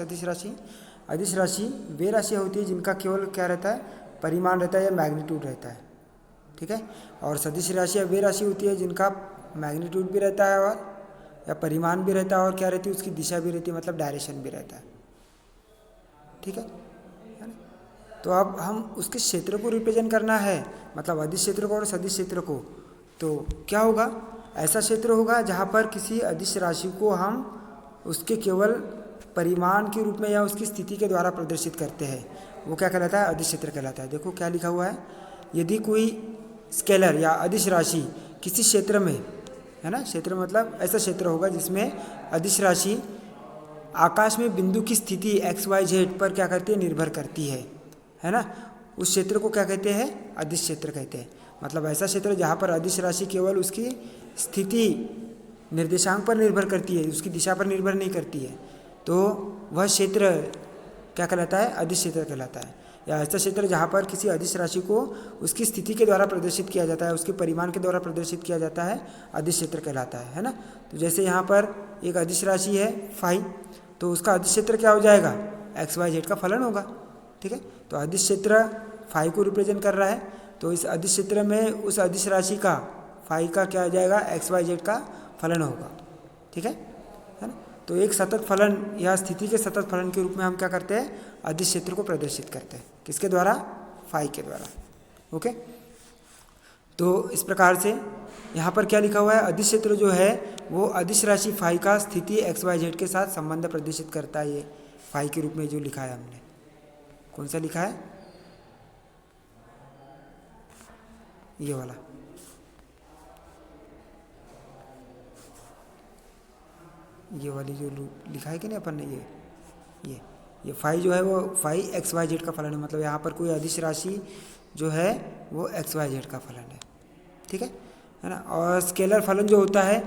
अदिश राशि, अदिश राशि वे राशियाँ होती है जिनका केवल क्या रहता है, परिमाण रहता है या मैग्नीट्यूड रहता है, ठीक है। और सदिश राशियाँ वे राशि होती है जिनका मैग्नीट्यूड भी रहता है और या परिमाण भी रहता है और क्या रहती है, उसकी दिशा भी रहती है, मतलब डायरेक्शन भी रहता है, ठीक है ना। तो अब हम उसके क्षेत्र को रिप्रेजेंट करना है, मतलब अदिश क्षेत्र को और सदिश क्षेत्र को, तो क्या होगा, ऐसा क्षेत्र होगा जहाँ पर किसी अदिश राशि को हम उसके केवल परिमाण के रूप में या उसकी स्थिति के द्वारा प्रदर्शित करते हैं, वो क्या कहलाता है, अदिश क्षेत्र कहलाता है। देखो क्या लिखा हुआ है, यदि कोई स्केलर या अदिश राशि किसी क्षेत्र में, है ना, क्षेत्र मतलब ऐसा क्षेत्र होगा जिसमें अदिश राशि आकाश में बिंदु की स्थिति XYZ पर क्या करती है, निर्भर करती है ना, उस क्षेत्र को क्या कहते हैं, अदिश क्षेत्र कहते हैं। मतलब ऐसा क्षेत्र जहाँ पर अदिश राशि केवल उसकी स्थिति निर्देशांक पर निर्भर करती है, उसकी दिशा पर निर्भर नहीं करती है, तो वह क्षेत्र क्या कहलाता है, अदिश क्षेत्र कहलाता है। या ऐसा क्षेत्र जहाँ पर किसी अदिश राशि को उसकी स्थिति के द्वारा प्रदर्शित किया जाता है, उसके परिमाण के द्वारा प्रदर्शित किया जाता है, अदिश क्षेत्र कहलाता है ना। तो जैसे यहाँ पर एक अदिश राशि है फाई, तो उसका अदिश क्षेत्र क्या हो जाएगा, XYZ का फलन होगा, ठीक है। तो अदिश क्षेत्र फाई को रिप्रेजेंट कर रहा है, तो इस अदिश क्षेत्र में उस अदिश राशि का फाई का क्या हो जाएगा, XYZ का फलन होगा, ठीक है ना। तो एक सतत फलन या स्थिति के सतत फलन के रूप में हम क्या करते हैं, अदिश क्षेत्र को प्रदर्शित करते हैं, किसके द्वारा, फाई के द्वारा, ओके। तो इस प्रकार से यहाँ पर क्या लिखा हुआ है, अदिश क्षेत्र जो है वो अदिश राशि फाई का स्थिति XYZ के साथ संबंध प्रदर्शित करता है। ये फाई के रूप में जो लिखा है हमने, कौन सा लिखा है, ये वाला, ये वाली जो लिखा है कि नहीं अपन ने, ये फाई जो है वो फाई XYZ का फलन है, मतलब यहाँ पर कोई अदिश राशि जो है वो XYZ का फलन है, ठीक है ना। और स्केलर फलन जो होता है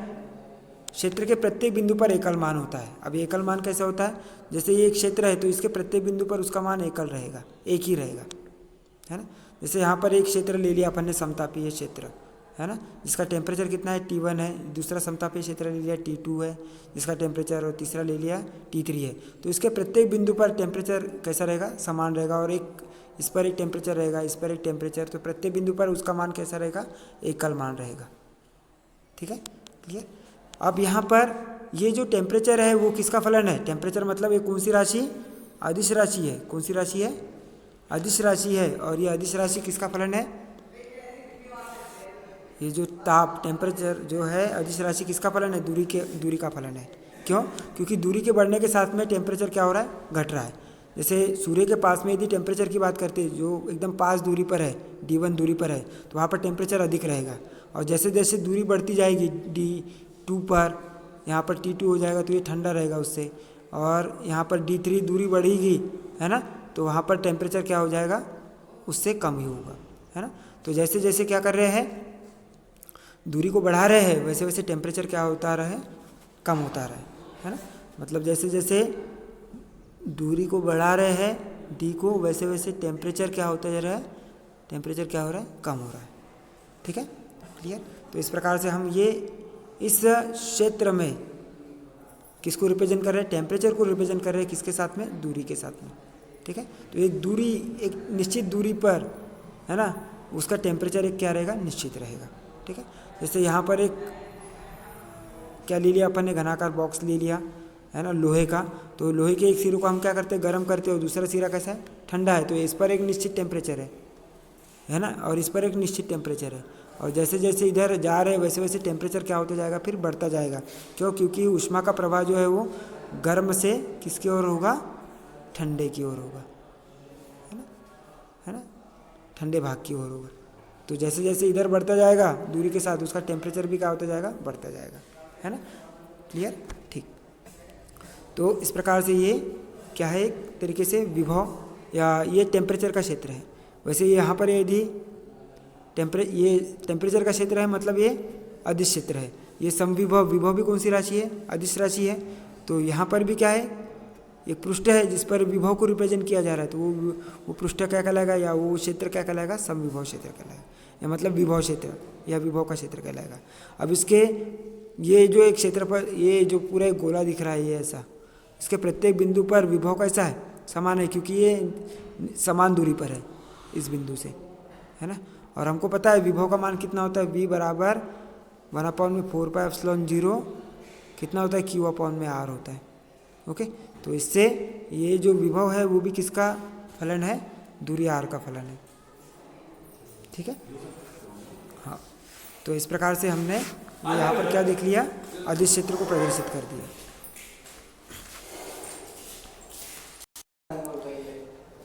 क्षेत्र के प्रत्येक बिंदु पर एकल मान होता है। अब एकल मान कैसे होता है, जैसे ये एक क्षेत्र है तो इसके प्रत्येक बिंदु पर उसका मान एकल रहेगा, एक ही रहेगा, है ना। जैसे यहाँ पर एक क्षेत्र ले लिया अपन ने, समतापीय क्षेत्र, है ना, जिसका टेम्परेचर कितना है, T1 है। दूसरा समतापीय क्षेत्र ले लिया T2 है, जिसका टेम्परेचर, और तीसरा ले लिया T3 है। तो इसके प्रत्येक बिंदु पर टेम्परेचर कैसा रहेगा, समान रहेगा, और एक इस पर एक टेम्परेचर रहेगा, इस पर एक टेम्परेचर, तो प्रत्येक बिंदु पर उसका मान कैसा रहेगा, एकल मान रहेगा, ठीक है, क्लियर। अब यहाँ पर ये जो टेम्परेचर है वो किसका फलन है, टेम्परेचर मतलब ये कौन सी राशि, अदिश राशि है, कौन सी राशि है, अदिश राशि है। और ये अदिश राशि किसका फलन है, ये जो ताप टेम्परेचर जो है अदिश राशि किसका फलन है, दूरी का फलन है। क्यों, क्योंकि दूरी के बढ़ने के साथ में टेम्परेचर क्या हो रहा है, घट रहा है। जैसे सूर्य के पास में यदि टेम्परेचर की बात करते हैं, जो एकदम पास दूरी पर है, D1 दूरी पर है, तो वहाँ पर टेम्परेचर अधिक रहेगा। और जैसे जैसे दूरी बढ़ती जाएगी D2 पर, यहाँ पर T2 हो जाएगा तो ये ठंडा रहेगा उससे, और यहाँ पर D3 दूरी बढ़ेगी, है ना, तो वहाँ पर टेम्परेचर क्या हो जाएगा, उससे कम ही होगा, है ना। तो जैसे जैसे क्या कर रहे हैं, दूरी को बढ़ा रहे हैं, वैसे वैसे टेम्परेचर क्या होता रहा है, कम होता रहा है ना। मतलब जैसे जैसे दूरी को बढ़ा रहे हैं D को, वैसे वैसे टेम्परेचर क्या होता जा रहा है, टेम्परेचर क्या हो रहा है, कम हो रहा है, ठीक है, क्लियर। तो इस प्रकार से हम ये इस क्षेत्र में किसको रिप्रेजेंट कर रहे हैं, टेम्परेचर को रिप्रेजेंट कर रहे हैं, किसके साथ में, दूरी के साथ में, ठीक है। तो एक दूरी, एक निश्चित दूरी पर, है ना, उसका टेम्परेचर एक क्या रहेगा, निश्चित रहेगा, ठीक है। जैसे यहाँ पर एक क्या ले लिया अपन ने, घनाकार बॉक्स ले लिया, है ना, लोहे का। तो लोहे के एक सिरे को हम क्या करते हैं, गर्म करते हैं, और दूसरा सिरा कैसा है, ठंडा है। तो इस पर एक निश्चित टेम्परेचर है ना, और इस पर एक निश्चित टेम्परेचर है। और जैसे जैसे इधर जा रहे हैं वैसे वैसे टेम्परेचर क्या होता जाएगा, फिर बढ़ता जाएगा। क्यों, क्योंकि ऊष्मा का प्रवाह जो है वो गर्म से किसकी ओर होगा, ठंडे की ओर होगा, है ना, ठंडे भाग की ओर होगा। तो जैसे जैसे इधर बढ़ता जाएगा दूरी के साथ, उसका टेम्परेचर भी क्या होता जाएगा, बढ़ता जाएगा, है ना, क्लियर, ठीक। तो इस प्रकार से ये क्या है, एक तरीके से विभव या ये टेम्परेचर का क्षेत्र है। वैसे यहाँ पर यदि ये टेम्परेचर का क्षेत्र है, मतलब ये अदिश क्षेत्र है। ये समविभव, विभव भी कौन सी राशि है, अदिश राशि है। तो यहाँ पर भी क्या है, एक पृष्ठ है जिस पर विभव को रिप्रेजेंट किया जा रहा है, तो वो पृष्ठ क्या कहलाएगा, या वो क्षेत्र क्या कहलाएगा, समविभव क्षेत्र कहलाएगा, या मतलब विभव क्षेत्र या विभव का क्षेत्र कहलाएगा। अब इसके ये जो एक क्षेत्र पर ये जो पूरा एक गोला दिख रहा है, ये ऐसा, इसके प्रत्येक बिंदु पर विभव कैसा है, समान है, क्योंकि ये समान दूरी पर है इस बिंदु से, है ना। और हमको पता है विभव का मान कितना होता है, v बराबर 1/4πε0 कितना होता है, q/r होता है। ओके, तो इससे ये जो विभव है वो भी किसका फलन है, दूरी r का फलन है। ठीक है, हाँ। तो इस प्रकार से हमने यहाँ पर क्या देख लिया, अदिश क्षेत्र को प्रदर्शित कर दिया।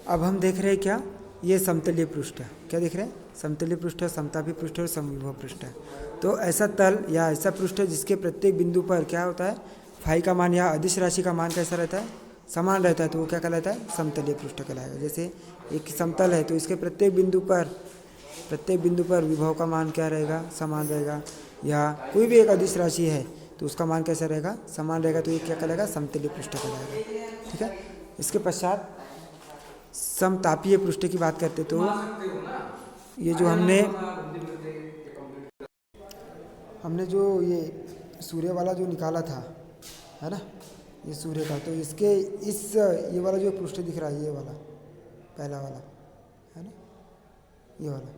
अब हम देख रहे हैं क्या, ये समतलीय पृष्ठ है। क्या देख रहे हैं, समतलीय पृष्ठ, समतापी पृष्ठ और समविभव पृष्ठ है। तो ऐसा तल या ऐसा पृष्ठ जिसके प्रत्येक बिंदु पर क्या होता है, फाई का मान या अदिश राशि का मान कैसा रहता है, समान रहता है, तो वो क्या कहलाता है, समतलीय पृष्ठ कहलाएगा। जैसे एक समतल है तो इसके प्रत्येक बिंदु पर विभव का मान क्या रहेगा, समान रहेगा। या कोई भी एक अदिश राशि है तो उसका मान कैसा रहेगा, समान रहेगा, तो ये क्या कहलाएगा, समतलीय पृष्ठ कहलाएगा। ठीक है, इसके पश्चात समतापीय पृष्ठ की बात करते तो ये जो हमने जो ये सूर्य वाला जो निकाला था, है ना, ये सूर्य का, तो इसके ये वाला जो पृष्ठ दिख रहा है, ये वाला पहला वाला, है ना, ये वाला,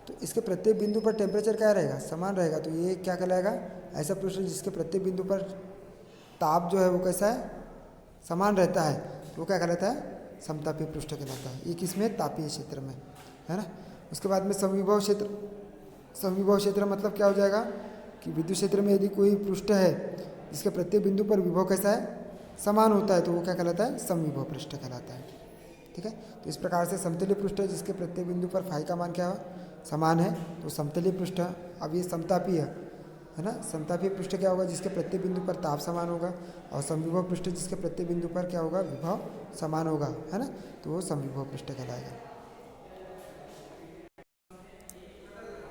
तो इसके प्रत्येक बिंदु पर टेम्परेचर क्या रहेगा, समान रहेगा। तो ये क्या कहलाएगा, ऐसा पृष्ठ जिसके प्रत्येक बिंदु पर ताप जो है वो कैसा है, समान रहता है, तो वो क्या कहलाता है, समतापीय पृष्ठ कहलाता है। ये किसमें, तापीय क्षेत्र में, है ना। उसके बाद में समविभव क्षेत्र मतलब क्या हो जाएगा कि विद्युत क्षेत्र में यदि कोई पृष्ठ है जिसके प्रत्येक बिंदु पर विभव कैसा है, समान होता है, तो वो क्या कहलाता है, समविभव पृष्ठ कहलाता है। ठीक है, तो इस प्रकार से समतलीय पृष्ठ जिसके प्रत्येक बिंदु पर फाई का मान क्या हो, समान है, तो समतलीय पृष्ठ। अब ये समतापीय है ना, समतापीय पृष्ठ क्या होगा, जिसके प्रत्येक बिंदु पर ताप समान होगा, और समविभव पृष्ठ जिसके प्रत्येक बिंदु पर क्या होगा, विभव समान होगा, है ना, तो वो समविभव पृष्ठ कहलाएगा।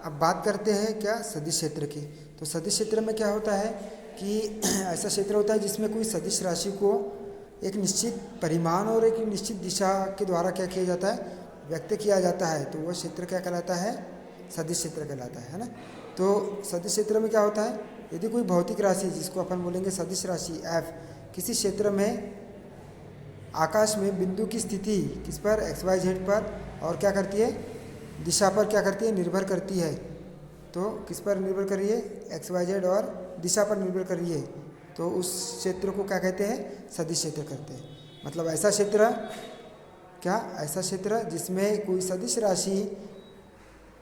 अब बात करते हैं क्या, सदिश क्षेत्र की। तो सदिश क्षेत्र में क्या होता है कि ऐसा क्षेत्र होता है जिसमें कोई सदिश राशि को एक निश्चित परिमाण और एक निश्चित दिशा के द्वारा क्या किया जाता है, व्यक्त किया जाता है, तो वह क्षेत्र क्या कहलाता है, सदिश क्षेत्र कहलाता है ना। तो सदिश क्षेत्र में क्या होता है, यदि कोई भौतिक राशि जिसको अपन बोलेंगे सदिश राशि f किसी क्षेत्र में आकाश में बिंदु की स्थिति किस पर, XYZ पर, और क्या करती है, दिशा पर क्या करती है, निर्भर करती है। तो किस पर निर्भर कर रही है, XYZ और दिशा पर निर्भर कर रही है, तो उस क्षेत्र को क्या कहते हैं, सदिश क्षेत्र कहते हैं। मतलब ऐसा क्षेत्र क्या, ऐसा क्षेत्र जिसमें कोई सदिश राशि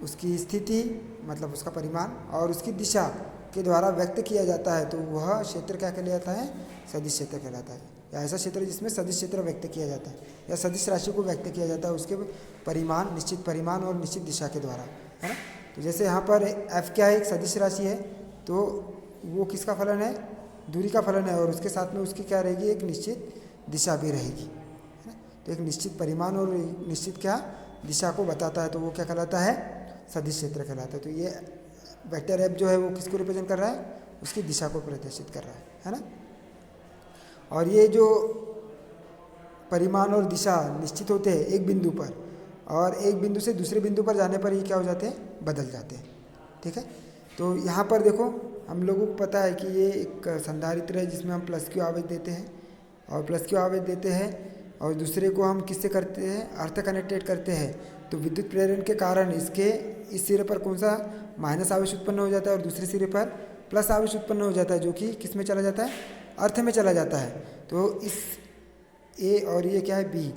उसकी स्थिति मतलब उसका परिमाण और उसकी दिशा के द्वारा व्यक्त किया जाता है, तो वह क्षेत्र क्या कहलाता है, सदिश क्षेत्र कहलाता है। या ऐसा क्षेत्र जिसमें सदिश क्षेत्र व्यक्त किया जाता है या सदिश राशि को व्यक्त किया जाता है उसके परिमाण, निश्चित परिमाण और निश्चित दिशा के द्वारा, है ना। तो जैसे यहाँ पर f क्या है, एक सदिश राशि है, तो वो किसका फलन है, दूरी का फलन है, और उसके साथ में उसकी क्या रहेगी, एक निश्चित दिशा भी रहेगी, है ना। तो एक निश्चित परिमाण और निश्चित क्या दिशा को बताता है, तो वो क्या कहलाता है, सदिश क्षेत्र कहलाता है। तो ये वेक्टर एफ जो है वो किसको रिप्रेजेंट कर रहा है, उसकी दिशा को प्रदर्शित कर रहा है ना। और ये जो परिमाण और दिशा निश्चित होते हैं एक बिंदु पर, और एक बिंदु से दूसरे बिंदु पर जाने पर ये क्या हो जाते हैं, बदल जाते हैं। ठीक है, तो यहाँ पर देखो हम लोगों को पता है कि ये एक संधारित्र है जिसमें हम प्लस क्यू आवेश देते हैं, और प्लस क्यू आवेश देते हैं, और दूसरे को हम किससे करते हैं, अर्थ कनेक्टेड करते हैं। तो विद्युत प्रेरण के कारण इसके इस सिरे पर कौन सा माइनस आवेश उत्पन्न हो जाता है और दूसरे सिरे पर प्लस आवेश उत्पन्न हो जाता है, जो कि किस में चला जाता है, अर्थ में चला जाता है। तो इस ए और ये क्या है, बी,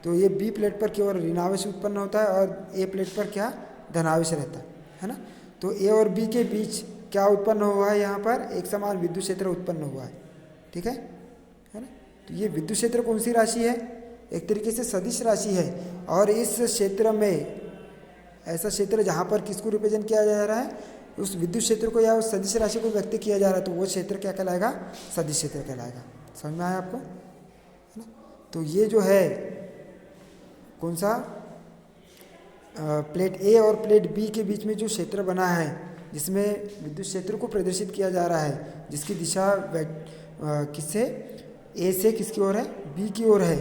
तो ये बी प्लेट पर केवल ऋणावेश उत्पन्न होता है और ए प्लेट पर क्या धनावेश रहता है ना। तो ए और बी के बीच क्या उत्पन्न हुआ है, यहाँ पर एक समान विद्युत क्षेत्र उत्पन्न हुआ है। ठीक है ना। तो ये विद्युत क्षेत्र कौन सी राशि है, एक तरीके से सदिश राशि है, और इस क्षेत्र में ऐसा क्षेत्र जहाँ पर किसको रिप्रेजेंट किया जा रहा है, उस विद्युत क्षेत्र को या उस सदिश राशि को व्यक्त किया जा रहा है, तो वो क्षेत्र क्या कहलाएगा, सदिश क्षेत्र कहलाएगा। समझ में आया आपको, है ना। तो ये जो है कौन सा प्लेट ए और प्लेट बी के बीच में जो क्षेत्र बना है, जिसमें विद्युत क्षेत्र को प्रदर्शित किया जा रहा है, जिसकी दिशा किससे, ए से किसकी ओर है, बी की ओर है,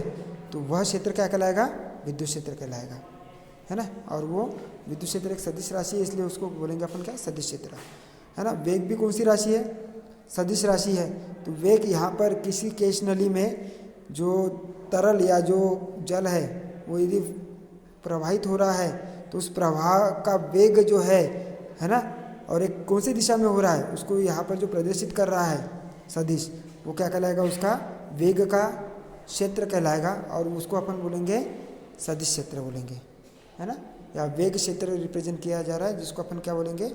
तो वह क्षेत्र क्या कहलाएगा, विद्युत क्षेत्र कहलाएगा, है ना। और वो विद्युत क्षेत्र एक सदिश राशि है, इसलिए उसको बोलेंगे अपन क्या, सदिश क्षेत्र, है ना। वेग भी कौन सी राशि है, सदिश राशि है, तो वेग यहाँ पर किसी केश नली में जो तरल या जो जल है वो यदि प्रवाहित हो रहा है तो उस प्रवाह का वेग जो है ना, और एक कौन सी दिशा में हो रहा है उसको यहाँ पर जो प्रदर्शित कर रहा है सदिश, वो क्या कहलाएगा, उसका वेग का क्षेत्र कहलाएगा, और उसको अपन बोलेंगे सदिश क्षेत्र बोलेंगे, है ना, या वेग क्षेत्र रिप्रेजेंट किया जा रहा है जिसको अपन क्या बोलेंगे,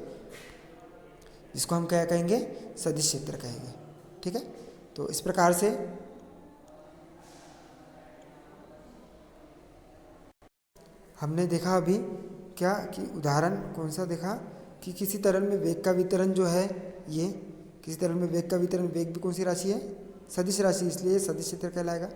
जिसको हम क्या कहेंगे, सदिश क्षेत्र कहेंगे। ठीक है, तो इस प्रकार से हमने देखा अभी क्या कि उदाहरण कौन सा देखा कि किसी तरल में वेग का वितरण जो है, ये किसी तरल में वेग का वितरण, वेग भी कौन सी राशि है, सदिश राशि, इसलिए सदिश क्षेत्र कहलाएगा।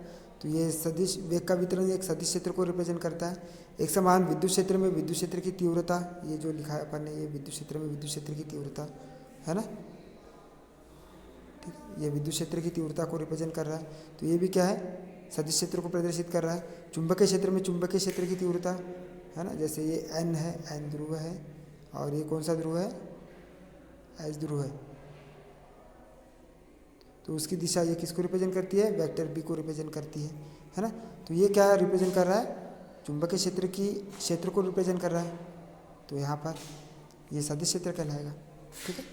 तो ये सदिश वेग का वितरण एक सदिश क्षेत्र को रिप्रेजेंट करता है। एक समान विद्युत क्षेत्र में विद्युत क्षेत्र की तीव्रता, ये जो लिखा है अपन ने, ये विद्युत क्षेत्र में विद्युत क्षेत्र की तीव्रता है ना, ठीक, ये विद्युत क्षेत्र की तीव्रता को रिप्रेजेंट कर रहा है, तो ये भी क्या है, सदिश क्षेत्र को प्रदर्शित कर रहा है। चुंबकीय क्षेत्र में चुंबकीय क्षेत्र की तीव्रता है ना, जैसे ये एन है, एन ध्रुव है, और ये कौन सा ध्रुव है, एस ध्रुव है, तो उसकी दिशा ये किसको रिप्रेजेंट करती है, वेक्टर बी को रिप्रेजेंट करती है ना। तो ये क्या रिप्रेजेंट कर रहा है, चुंबकीय क्षेत्र की क्षेत्र को रिप्रेजेंट कर रहा है, तो यहाँ पर ये सदिश क्षेत्र कहलाएगा। ठीक है,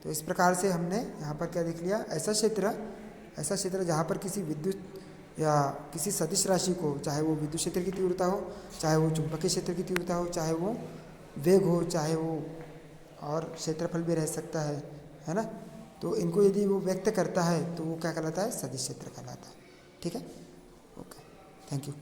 तो इस प्रकार से हमने यहाँ पर क्या देख लिया, ऐसा क्षेत्र जहाँ पर किसी विद्युत या किसी सदिश राशि को, चाहे वो विद्युत क्षेत्र की तीव्रता हो, चाहे वो चुंबकीय क्षेत्र की तीव्रता हो, चाहे वो वेग हो, चाहे वो और क्षेत्रफल भी रह सकता है ना, तो इनको यदि वो व्यक्त करता है तो वो क्या कहलाता है, सदिश क्षेत्र कहलाता है। ठीक है, ओके, थैंक यू।